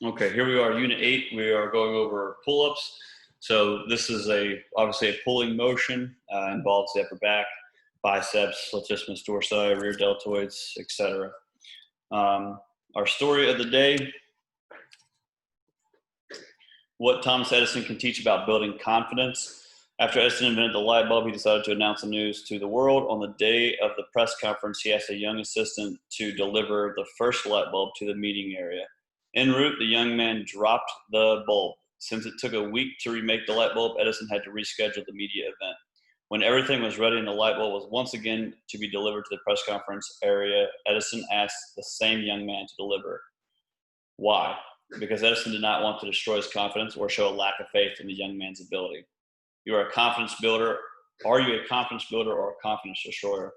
Okay, here we are, Unit 8. We are going over pull-ups. So this is obviously a pulling motion, involves the upper back, biceps, latissimus dorsi, rear deltoids, etc. Our story of the day: what Thomas Edison can teach about building confidence. After Edison invented the light bulb, he decided to announce the news to the world. On the day of the press conference, he asked a young assistant to deliver the first light bulb to the meeting area. En route, the young man dropped the bulb. Since it took a week to remake the light bulb, Edison had to reschedule the media event. When everything was ready and the light bulb was once again to be delivered to the press conference area, Edison asked the same young man to deliver it. Why? Because Edison did not want to destroy his confidence or show a lack of faith in the young man's ability. You are a confidence builder. Are you a confidence builder or a confidence destroyer?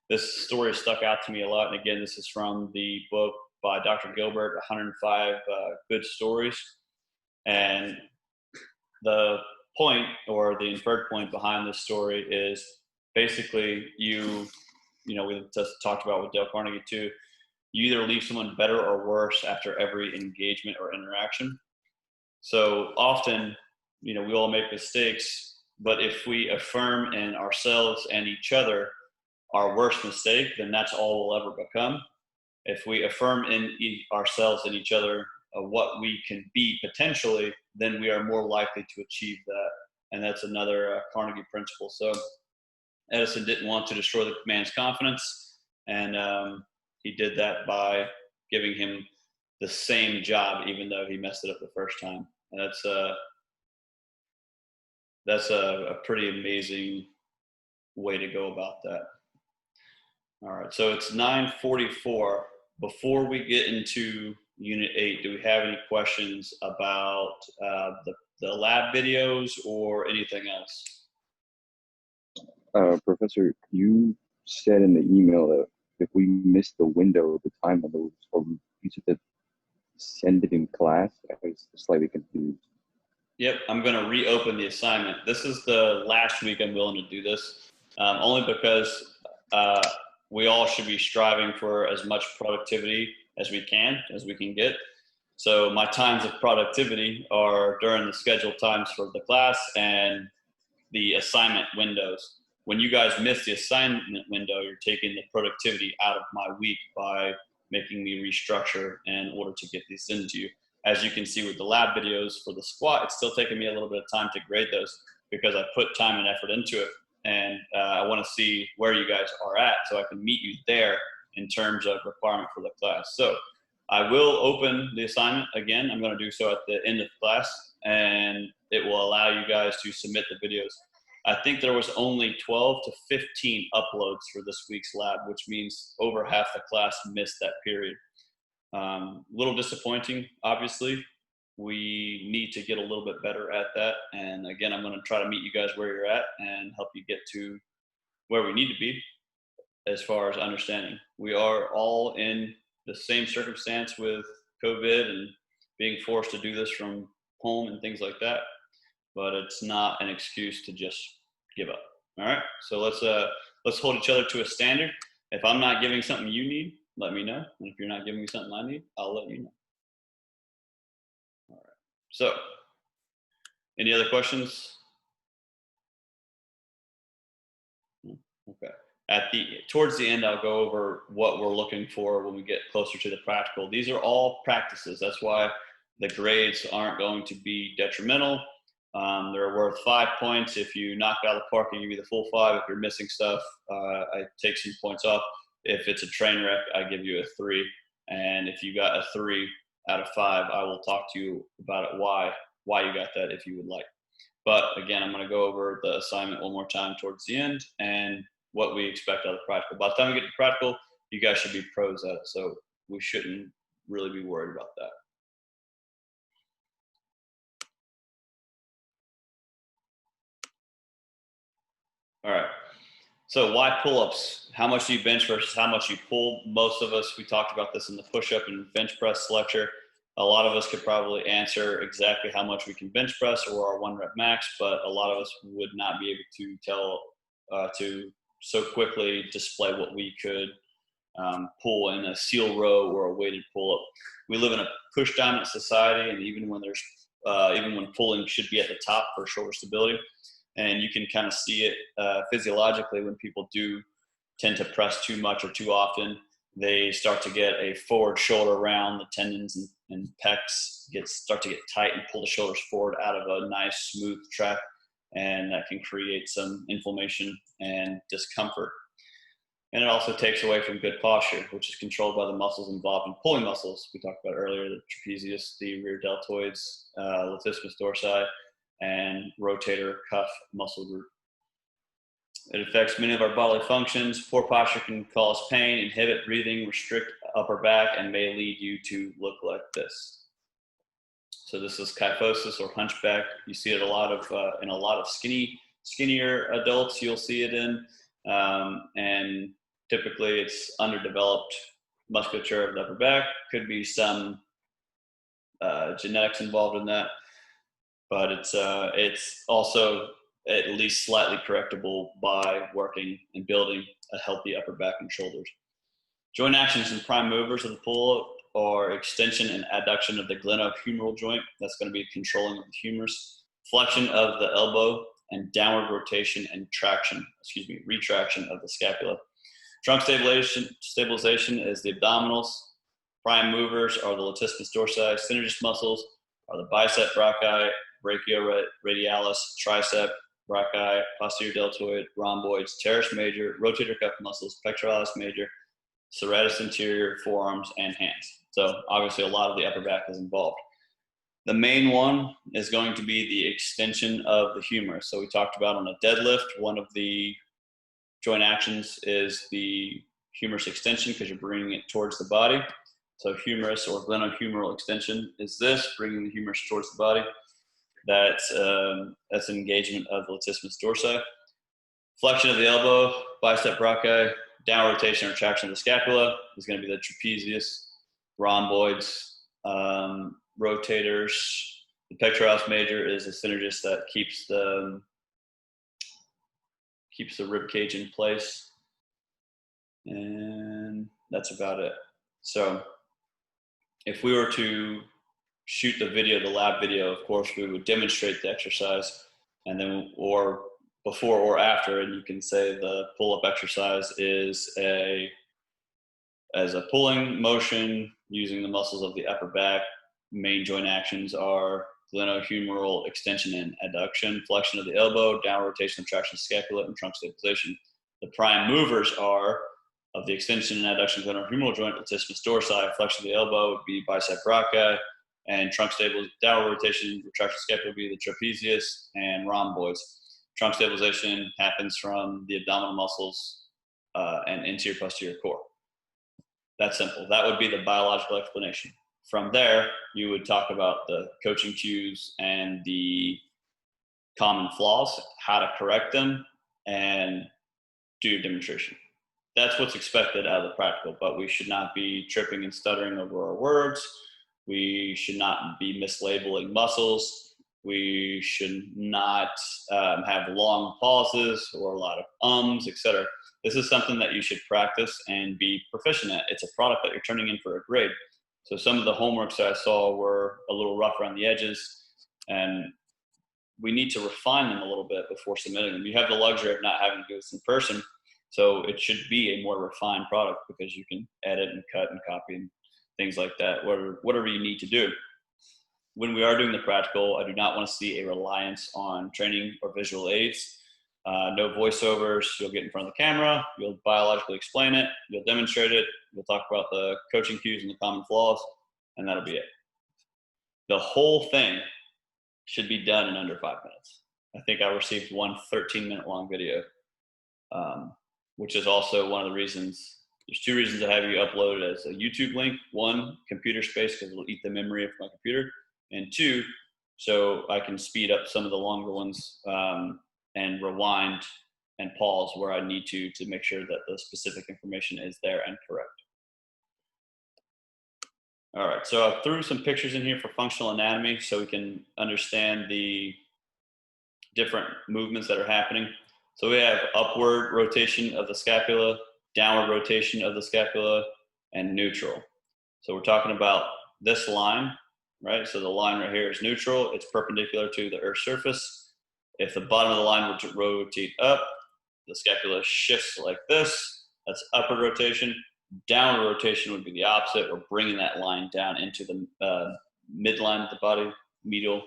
This story stuck out to me a lot. And again, this is from the book by Dr. Gilbert, 105 Good Stories. And the point, or the inferred point behind this story, is basically we just talked about with Dale Carnegie too. You either leave someone better or worse after every engagement or interaction. So often, we all make mistakes, but if we affirm in ourselves and each other our worst mistake, then that's all we'll ever become. If we affirm in ourselves and each other what we can be potentially, then we are more likely to achieve that. And that's another Carnegie principle. So Edison didn't want to destroy the man's confidence, and he did that by giving him the same job, even though he messed it up the first time. And that's a pretty amazing way to go about that. All right, so it's 9:44. Before we get into Unit 8, do we have any questions about the lab videos or anything else? Professor, you said in the email that if we missed the window, the time window, or you said to send it in class. I was slightly confused. Yep, I'm going to reopen the assignment. This is the last week I'm willing to do this, only because we all should be striving for as much productivity as we can get. So my times of productivity are during the scheduled times for the class and the assignment windows. When you guys miss the assignment window, you're taking the productivity out of my week by making me restructure in order to get these into you. As you can see with the lab videos for the squat, it's still taking me a little bit of time to grade those because I put time and effort into it. And I want to see where you guys are at so I can meet you there in terms of requirement for the class. So I will open the assignment again. I'm going to do so at the end of class, and it will allow you guys to submit the videos. I think there was only 12 to 15 uploads for this week's lab, which means over half the class missed that period. Little disappointing, obviously. We need to get a little bit better at that. And again, I'm going to try to meet you guys where you're at and help you get to where we need to be as far as understanding. We are all in the same circumstance with COVID and being forced to do this from home and things like that. But it's not an excuse to just give up. All right. So let's hold each other to a standard. If I'm not giving something you need, let me know. And if you're not giving me something I need, I'll let you know. All right. So, any other questions? Okay. Towards the end, I'll go over what we're looking for when we get closer to the practical. These are all practices. That's why the grades aren't going to be detrimental. They're worth 5 points. If you knock out of the park, I give you the full 5. If you're missing stuff, I take some points off. If it's a train wreck, I give you a 3. And if you got a 3 out of 5, I will talk to you about it, why you got that, if you would like. But again, I'm going to go over the assignment one more time towards the end and what we expect out of the practical. By the time we get to practical, you guys should be pros at it. So we shouldn't really be worried about that. All right. So why pull-ups? How much do you bench versus how much you pull? Most of us, we talked about this in the push-up and bench press lecture. A lot of us could probably answer exactly how much we can bench press or our 1 rep max, but a lot of us would not be able to tell to so quickly display what we could pull in a seal row or a weighted pull up. We live in a push dominant society, and even when pulling should be at the top for shoulder stability, and you can kind of see it physiologically when people do tend to press too much or too often. They start to get a forward shoulder round, the tendons and pecs start to get tight and pull the shoulders forward out of a nice smooth track, and that can create some inflammation and discomfort. And it also takes away from good posture, which is controlled by the muscles involved in pulling muscles. We talked about earlier, the trapezius, the rear deltoids, latissimus dorsi, and rotator cuff muscle group. It affects many of our bodily functions. Poor posture can cause pain, inhibit breathing, restrict upper back, and may lead you to look like this. So this is kyphosis or hunchback. You see it in a lot of skinnier adults. You'll see it in, and typically it's underdeveloped musculature of the upper back. Could be some genetics involved in that, but it's also at least slightly correctable by working and building a healthy upper back and shoulders. Joint actions and prime movers of the pull-up are extension and adduction of the glenohumeral joint. That's going to be controlling of the humerus, flexion of the elbow, and downward rotation and retraction of the scapula. Trunk stabilization is the abdominals. Prime movers are the latissimus dorsi. Synergist muscles are the bicep brachii, brachioradialis, tricep brachii, posterior deltoid, rhomboids, teres major, rotator cuff muscles, pectoralis major, serratus anterior, forearms, and hands. So obviously a lot of the upper back is involved. The main one is going to be the extension of the humerus. So we talked about on a deadlift, one of the joint actions is the humerus extension because you're bringing it towards the body. So humerus or glenohumeral extension is this, bringing the humerus towards the body. That's an engagement of the latissimus dorsi. Flexion of the elbow, bicep brachii, downward rotation or retraction of the scapula is going to be the trapezius, rhomboids, rotators. The pectoralis major is a synergist that keeps the rib cage in place, and that's about it. So if we were to shoot the lab video, of course, we would demonstrate the exercise, and then or before or after, and you can say the pull-up exercise is a pulling motion using the muscles of the upper back. Main joint actions are glenohumeral extension and adduction, flexion of the elbow, downward rotation and traction of scapula, and trunk stabilization. The prime movers are of the extension and adduction of the glenohumeral joint, latissimus dorsi. Flexion of the elbow would be bicep brachii, and trunk stabilization, downward rotation, retraction of scapula would be the trapezius and rhomboids. Trunk stabilization happens from the abdominal muscles and anterior posterior core. That's simple. That would be the biological explanation. From there, you would talk about the coaching cues and the common flaws, how to correct them, and do your demonstration. That's what's expected out of the practical, but we should not be tripping and stuttering over our words. We should not be mislabeling muscles. We should not have long pauses or a lot of ums, etc. This is something that you should practice and be proficient at. It's a product that you're turning in for a grade. So some of the homeworks that I saw were a little rough around the edges, and we need to refine them a little bit before submitting them. You have the luxury of not having to do this in person, so it should be a more refined product because you can edit and cut and copy and things like that, whatever you need to do. When we are doing the practical, I do not want to see a reliance on training or visual aids. No voiceovers. You'll get in front of the camera, you'll biologically explain it, you'll demonstrate it, you'll talk about the coaching cues and the common flaws, and that'll be it. The whole thing should be done in under 5 minutes. I think I received one 13-minute long video, which is also one of the reasons. There's two reasons I have you upload it as a YouTube link. One, computer space, because it'll eat the memory of my computer. And two, so I can speed up some of the longer ones and rewind and pause where I need to make sure that the specific information is there and correct. All right, so I threw some pictures in here for functional anatomy so we can understand the different movements that are happening. So we have upward rotation of the scapula, downward rotation of the scapula, and neutral. So we're talking about this line, right? So the line right here is neutral. It's perpendicular to the Earth's surface. If the bottom of the line were to rotate up, the scapula shifts like this. That's upward rotation. Downward rotation would be the opposite. We're bringing that line down into the midline of the body, medial.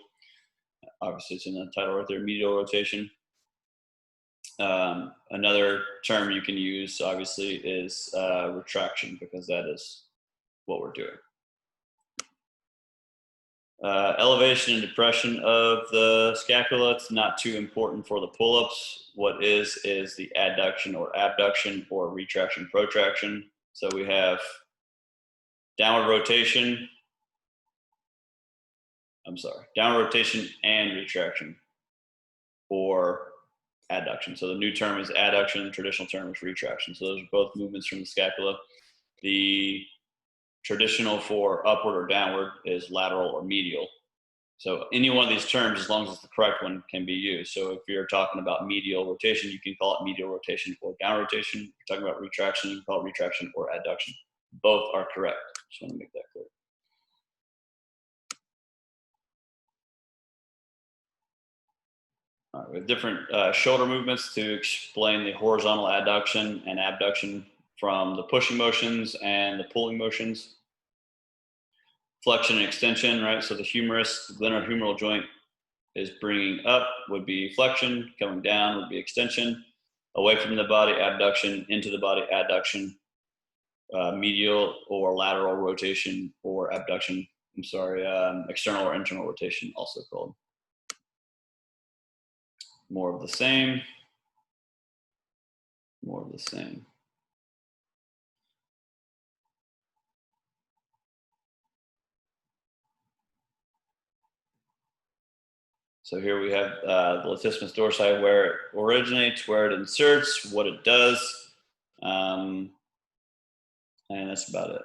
Obviously, it's in the title right there, medial rotation. Another term you can use, obviously, is retraction, because that is what we're doing. Elevation and depression of the scapula, it's not too important for the pull-ups. What is the adduction or abduction or retraction, protraction. So we have downward rotation and retraction, or adduction. So the new term is adduction, the traditional term is retraction. So those are both movements from the scapula. The traditional for upward or downward is lateral or medial. So any one of these terms, as long as it's the correct one, can be used. So if you're talking about medial rotation, you can call it medial rotation or down rotation. If you're talking about retraction, you can call it retraction or adduction. Both are correct. Just want to make that clear. All right, we have different shoulder movements to explain the horizontal adduction and abduction from the pushing motions and the pulling motions. Flexion and extension, right? So the humerus, the glenohumeral joint is bringing up would be flexion, coming down would be extension, away from the body, abduction, into the body, adduction, medial or lateral rotation or abduction, external or internal rotation, also called. More of the same, more of the same. So here we have the latissimus dorsi, where it originates, where it inserts, what it does, and that's about it.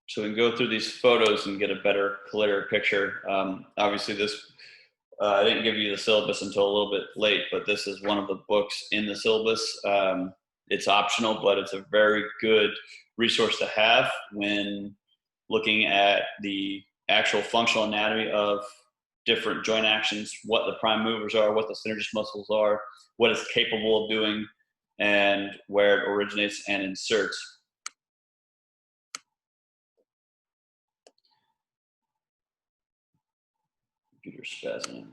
So we can go through these photos and get a better, clearer picture. Obviously this, I didn't give you the syllabus until a little bit late, but this is one of the books in the syllabus. It's optional, but it's a very good resource to have when looking at the actual functional anatomy of different joint actions, what the prime movers are, what the synergist muscles are, what it's capable of doing, and where it originates and inserts. Computer spasming.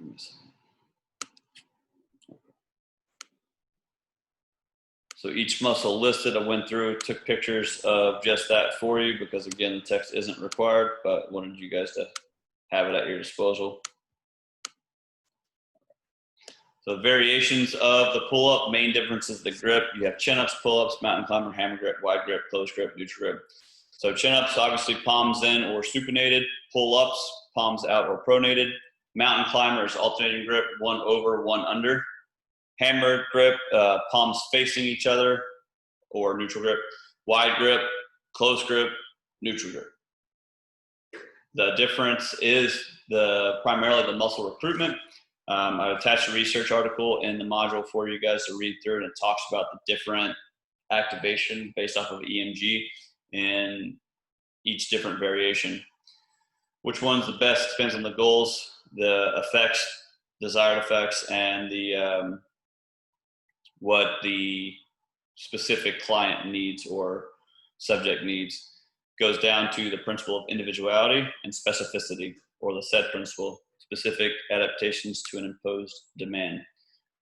So each muscle listed, I went through, took pictures of just that for you, because again, the text isn't required, but wanted you guys to have it at your disposal. So variations of the pull-up, main difference is the grip. You have chin-ups, pull-ups, mountain climber, hammer grip, wide grip, closed grip, neutral grip. So chin-ups, obviously palms in or supinated. Pull-ups, palms out or pronated. Mountain climber is alternating grip, one over, one under. Hammer grip, palms facing each other or neutral grip. Wide grip, closed grip, neutral grip. The difference is primarily the muscle recruitment. I attached a research article in the module for you guys to read through, and it talks about the different activation based off of EMG in each different variation. Which one's the best depends on the goals, the effects, desired effects, and the what the specific client needs or subject needs. Goes down to the principle of individuality and specificity, or the SAID principle, specific adaptations to an imposed demand.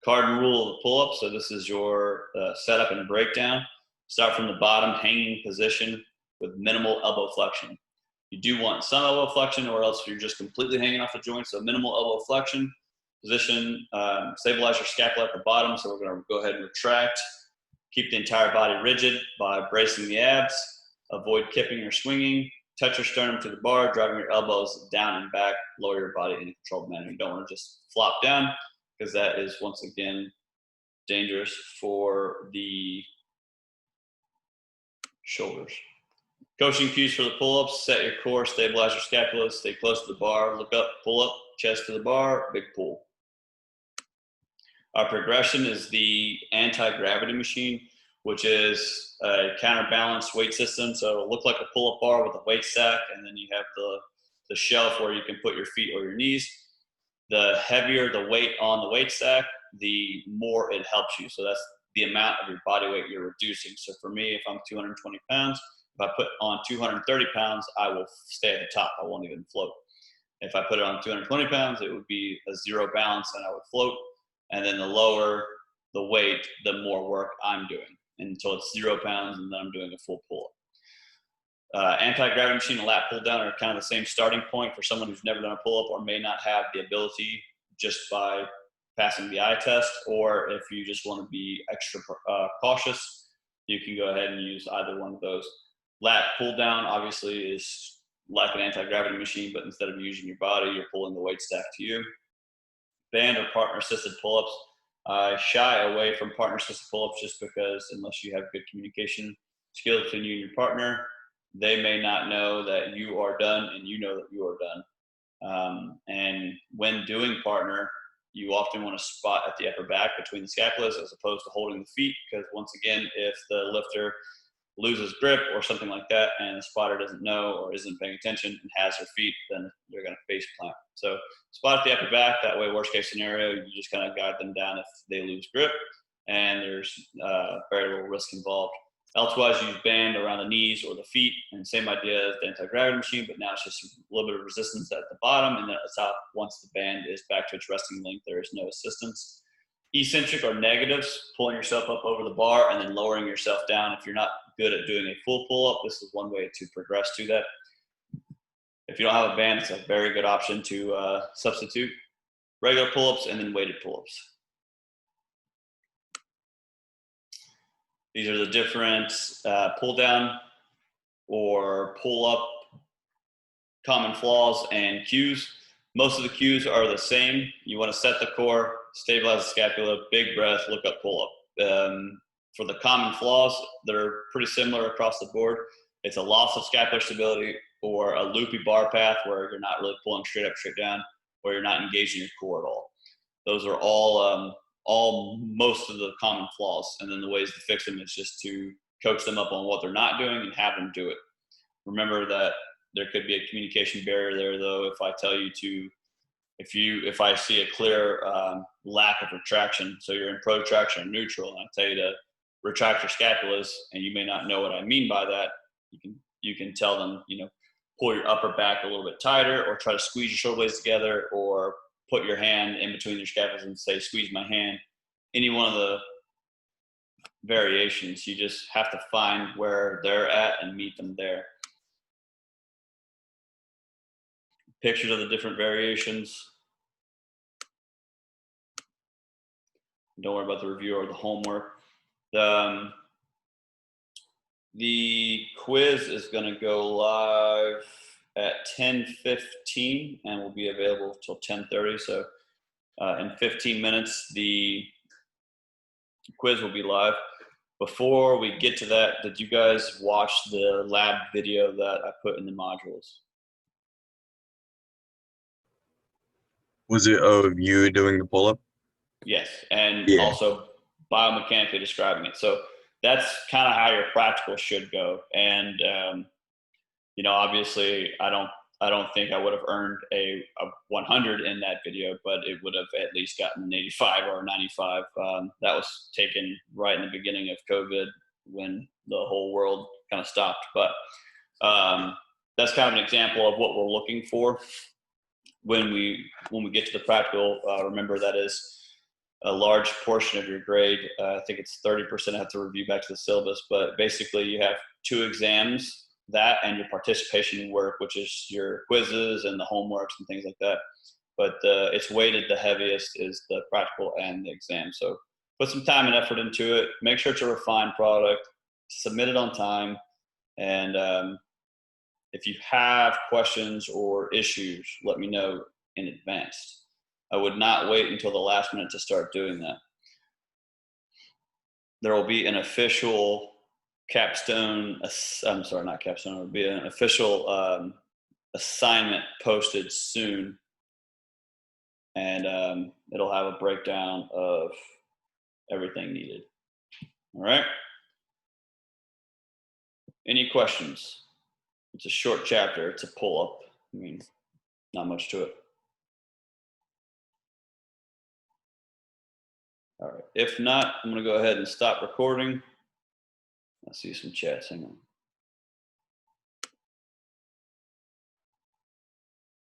Cardinal rule of the pull-up, so this is your setup and breakdown. Start from the bottom, hanging position with minimal elbow flexion. You do want some elbow flexion, or else you're just completely hanging off the joint, so minimal elbow flexion. Position, stabilize your scapula at the bottom, so we're going to go ahead and retract. Keep the entire body rigid by bracing the abs. Avoid kipping or swinging. Touch your sternum to the bar, driving your elbows down and back. Lower your body in a controlled manner. You don't want to just flop down, because that is, once again, dangerous for the shoulders. Coaching cues for the pull-ups: set your core, stabilize your scapula, stay close to the bar, look up, pull up, chest to the bar, big pull. Our progression is the anti-gravity machine, which is a counterbalance weight system. So it'll look like a pull-up bar with a weight stack, and then you have the shelf where you can put your feet or your knees. The heavier the weight on the weight stack, the more it helps you. So that's the amount of your body weight you're reducing. So for me, if I'm 220 pounds, if I put on 230 pounds, I will stay at the top. I won't even float. If I put it on 220 pounds, it would be a zero balance and I would float. And then the lower the weight, the more work I'm doing until it's 0 pounds, and then I'm doing a full pull-up. Anti-gravity machine and lat pull down are kind of the same starting point for someone who's never done a pull-up or may not have the ability just by passing the eye test, or if you just want to be extra cautious, you can go ahead and use either one of those. Lat pull down obviously is like an anti-gravity machine, but instead of using your body, you're pulling the weight stack to you. Band or partner assisted pull-ups. I shy away from partner assisted pull-ups just because unless you have good communication skills between you and your partner, they may not know that you are done and you know that you are done. And when doing partner, you often want to spot at the upper back between the scapulas as opposed to holding the feet, because once again, if the lifter loses grip or something like that and the spotter doesn't know or isn't paying attention and has their feet, then they're going to face plant. So spot at the upper back, that way worst case scenario, you just kind of guide them down if they lose grip, and there's very little risk involved. Elsewise, use band around the knees or the feet, and same idea as the anti-gravity machine, but now it's just a little bit of resistance at the bottom, and then it's out once the band is back to its resting length, there is no assistance. Eccentric or negatives, pulling yourself up over the bar and then lowering yourself down. If you're not good at doing a full pull-up, this is one way to progress to that. If you don't have a band, it's a very good option to substitute regular pull-ups and then weighted pull-ups. These are the different pull-down or pull-up common flaws and cues. Most of the cues are the same. You want to set the core, stabilize the scapula, big breath, look up, pull up. For the common flaws, they're pretty similar across the board. It's a loss of scapular stability or a loopy bar path where you're not really pulling straight up, straight down, or you're not engaging your core at all. Those are all most of the common flaws. And then the ways to fix them is just to coach them up on what they're not doing and have them do it. Remember that there could be a communication barrier there, though. If I tell you to, if I see a clear lack of retraction, so you're in protraction or neutral, and I tell you to retract your scapulas, and you may not know what I mean by that, you can tell them, pull your upper back a little bit tighter, or try to squeeze your shoulder blades together, or put your hand in between your scapulas and say, squeeze my hand. Any one of the variations, you just have to find where they're at and meet them there. Pictures of the different variations. Don't worry about the review or the homework. The quiz is going to go live at 10:15 and will be available till 10:30. So in 15 minutes, the quiz will be live. Before we get to that, did you guys watch the lab video that I put in the modules? Was it of you doing the pull-up? Yes, and Yeah. also biomechanically describing it. So that's kind of how your practical should go. And obviously, I don't think I would have earned a 100 in that video, but it would have at least gotten an 85 or 95. That was taken right in the beginning of COVID when the whole world kind of stopped. But that's kind of an example of what we're looking for when we get to the practical. Remember, that is a large portion of your grade. I think it's 30%. I have to review back to the syllabus, but basically you have 2 exams, that and your participation work, which is your quizzes and the homeworks and things like that. But it's weighted the heaviest is the practical and the exam. So put some time and effort into it. Make sure it's a refined product. Submit it on time. And if you have questions or issues, let me know in advance. I would not wait until the last minute to start doing that. There will be an official capstone, I'm sorry, not capstone, it will be an official assignment posted soon. And it'll have a breakdown of everything needed. All right. Any questions? It's a short chapter. It's a pull up. I mean, not much to it. All right. If not, I'm going to go ahead and stop recording. I see some chats. Hang on.